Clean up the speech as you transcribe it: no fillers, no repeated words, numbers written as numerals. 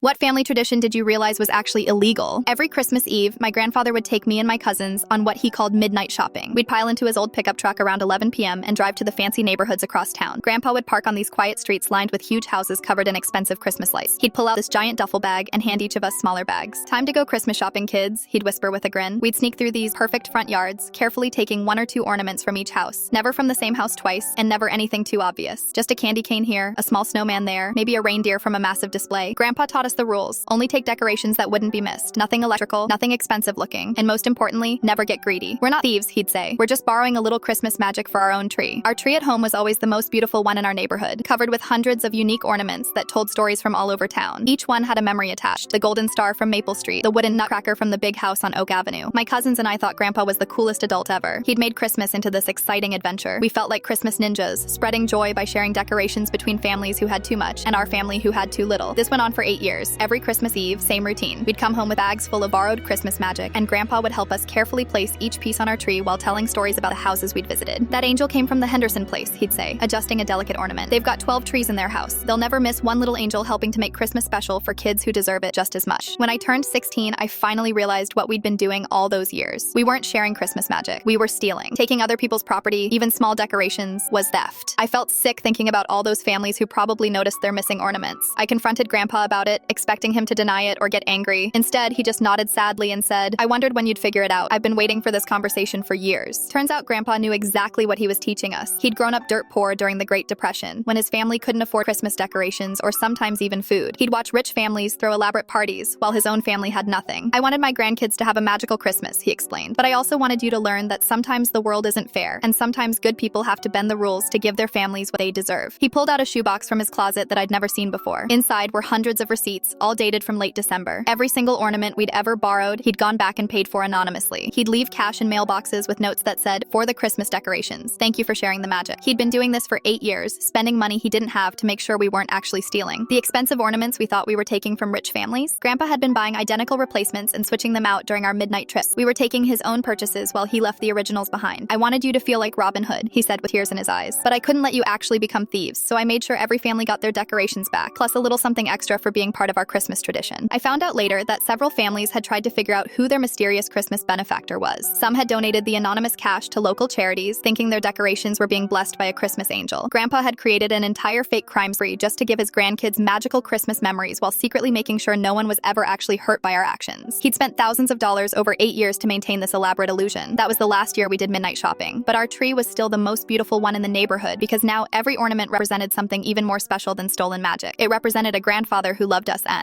What family tradition did you realize was actually illegal? Every Christmas Eve, my grandfather would take me and my cousins on what he called midnight shopping. We'd pile into his old pickup truck around 11 p.m. and drive to the fancy neighborhoods across town. Grandpa would park on these quiet streets lined with huge houses covered in expensive Christmas lights. He'd pull out this giant duffel bag and hand each of us smaller bags. "Time to go Christmas shopping, kids," he'd whisper with a grin. We'd sneak through these perfect front yards, carefully taking one or two ornaments from each house. Never from the same house twice, and never anything too obvious. Just a candy cane here, a small snowman there, maybe a reindeer from a massive display. Grandpa taught us the rules. Only take decorations that wouldn't be missed. Nothing electrical, nothing expensive looking, and most importantly, never get greedy. "We're not thieves," he'd say. "We're just borrowing a little Christmas magic for our own tree." Our tree at home was always the most beautiful one in our neighborhood, covered with hundreds of unique ornaments that told stories from all over town. Each one had a memory attached. The golden star from Maple Street, the wooden nutcracker from the big house on Oak Avenue. My cousins and I thought Grandpa was the coolest adult ever. He'd made Christmas into this exciting adventure. We felt like Christmas ninjas, spreading joy by sharing decorations between families who had too much and our family who had too little. This went on for 8 years. Every Christmas Eve, same routine. We'd come home with bags full of borrowed Christmas magic, and Grandpa would help us carefully place each piece on our tree while telling stories about the houses we'd visited. "That angel came from the Henderson place," he'd say, adjusting a delicate ornament. "They've got 12 trees in their house. They'll never miss one little angel helping to make Christmas special for kids who deserve it just as much." When I turned 16, I finally realized what we'd been doing all those years. We weren't sharing Christmas magic. We were stealing. Taking other people's property, even small decorations, was theft. I felt sick thinking about all those families who probably noticed their missing ornaments. I confronted Grandpa about it, expecting him to deny it or get angry. Instead, he just nodded sadly and said, "I wondered when you'd figure it out. I've been waiting for this conversation for years." Turns out Grandpa knew exactly what he was teaching us. He'd grown up dirt poor during the Great Depression, when his family couldn't afford Christmas decorations or sometimes even food. He'd watch rich families throw elaborate parties while his own family had nothing. "I wanted my grandkids to have a magical Christmas," he explained. "But I also wanted you to learn that sometimes the world isn't fair, and sometimes good people have to bend the rules to give their families what they deserve." He pulled out a shoebox from his closet that I'd never seen before. Inside were hundreds of receipts, all dated from late December. Every single ornament we'd ever borrowed, he'd gone back and paid for anonymously. He'd leave cash in mailboxes with notes that said, "For the Christmas decorations. Thank you for sharing the magic." He'd been doing this for 8 years, spending money he didn't have to make sure we weren't actually stealing. The expensive ornaments we thought we were taking from rich families, Grandpa had been buying identical replacements and switching them out during our midnight trips. We were taking his own purchases while he left the originals behind. "I wanted you to feel like Robin Hood," he said with tears in his eyes. "But I couldn't let you actually become thieves, so I made sure every family got their decorations back, plus a little something extra for being part of our Christmas tradition." I found out later that several families had tried to figure out who their mysterious Christmas benefactor was. Some had donated the anonymous cash to local charities, thinking their decorations were being blessed by a Christmas angel. Grandpa had created an entire fake crime spree just to give his grandkids magical Christmas memories while secretly making sure no one was ever actually hurt by our actions. He'd spent thousands of dollars over 8 years to maintain this elaborate illusion. That was the last year we did midnight shopping. But our tree was still the most beautiful one in the neighborhood because now every ornament represented something even more special than stolen magic. It represented a grandfather who loved us and